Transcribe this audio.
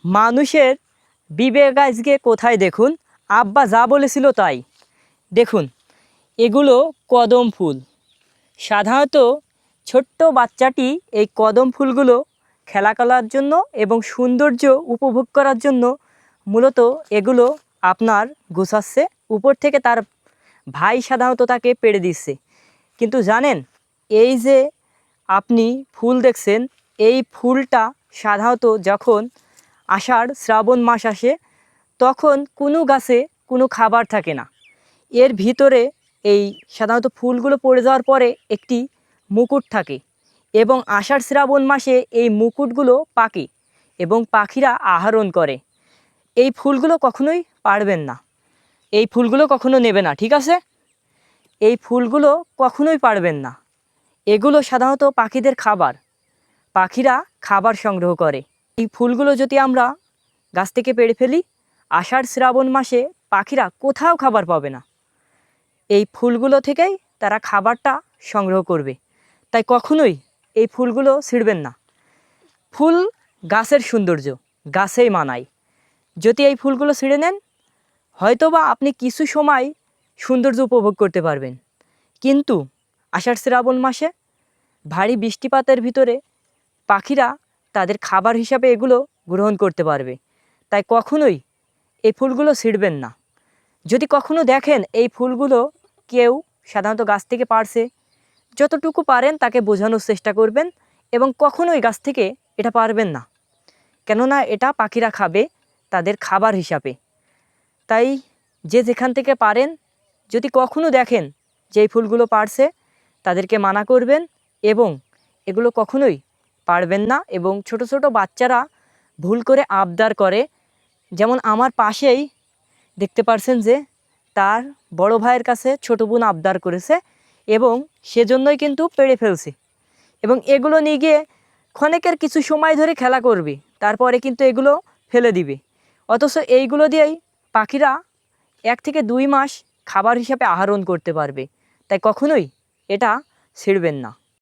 মানুষের বিবেক আজকে কোথায় দেখুন, আব্বা যা বলেছিল তাই। দেখুন, এগুলো কদম ফুল। সাধারণত ছোট্ট বাচ্চাটি এই কদম ফুলগুলো খেলা করার জন্য এবং সৌন্দর্য উপভোগ করার জন্য মূলত এগুলো আপনার গোছাচ্ছে। উপর থেকে তার ভাই সাধারণত তাকে পেড়ে দিচ্ছে। কিন্তু জানেন, এই যে আপনি ফুল দেখছেন, এই ফুলটা সাধারণত যখন আষাঢ় শ্রাবণ মাস আসে তখন কোনো গাছে কোনো খাবার থাকে না। এর ভিতরে এই সাধারণত ফুলগুলো পড়ে যাওয়ার পরে একটি মুকুট থাকে এবং আষাঢ় শ্রাবণ মাসে এই মুকুটগুলো পাকে এবং পাখিরা আহরণ করে। এই ফুলগুলো কখনোই পারবেন না, এই ফুলগুলো কখনো নেবে না, ঠিক আছে? এই ফুলগুলো কখনোই পারবেন না। এগুলো সাধারণত পাখিদের খাবার, পাখিরা খাবার সংগ্রহ করে। এই ফুলগুলো যদি আমরা গাছ থেকে পেড়ে ফেলি, আষাঢ় শ্রাবণ মাসে পাখিরা কোথাও খাবার পাবে না। এই ফুলগুলো থেকেই তারা খাবারটা সংগ্রহ করবে। তাই কখনোই এই ফুলগুলো ছিঁড়বেন না। ফুল গাছের সৌন্দর্য, গাছেই মানায়। যদি এই ফুলগুলো ছিঁড়ে নেন, হয়তোবা আপনি কিছু সময় সৌন্দর্য উপভোগ করতে পারবেন, কিন্তু আষাঢ় শ্রাবণ মাসে ভারী বৃষ্টিপাতের ভিতরে পাখিরা তাদের খাবার হিসাবে এগুলো গ্রহণ করতে পারবে। তাই কখনোই এই ফুলগুলো ছিঁড়বেন না। যদি কখনো দেখেন এই ফুলগুলো কেউ সাধারণত গাছ থেকে পারছে, যতটুকু পারেন তাকে বোঝানোর চেষ্টা করবেন এবং কখনোই গাছ থেকে এটা পারবেন না, কেননা এটা পাখিরা খাবে তাদের খাবার হিসাবে। তাই যে যেখান থেকে পারেন, যদি কখনো দেখেন যে এই ফুলগুলো পারছে, তাদেরকে মানা করবেন এবং এগুলো কখনোই পারবেন না। এবং ছোট ছোট বাচ্চারা ভুল করে আবদার করে, যেমন আমার পাশেই দেখতে পারছেন যে তার বড় ভাইয়ের কাছে ছোট বোন আবদার করেছে এবং সেজন্যই কিন্তু পেড়ে ফেলছে। এবং এগুলো নিয়ে গিয়ে ক্ষণেকের কিছু সময় ধরে খেলা করবে, তারপরে কিন্তু এগুলো ফেলে দিবে। অথচ এইগুলো দিয়েই পাখিরা 1 থেকে 2 মাস খাবার হিসাবে আহরণ করতে পারবে। তাই কখনোই এটা ছিঁড়বেন না।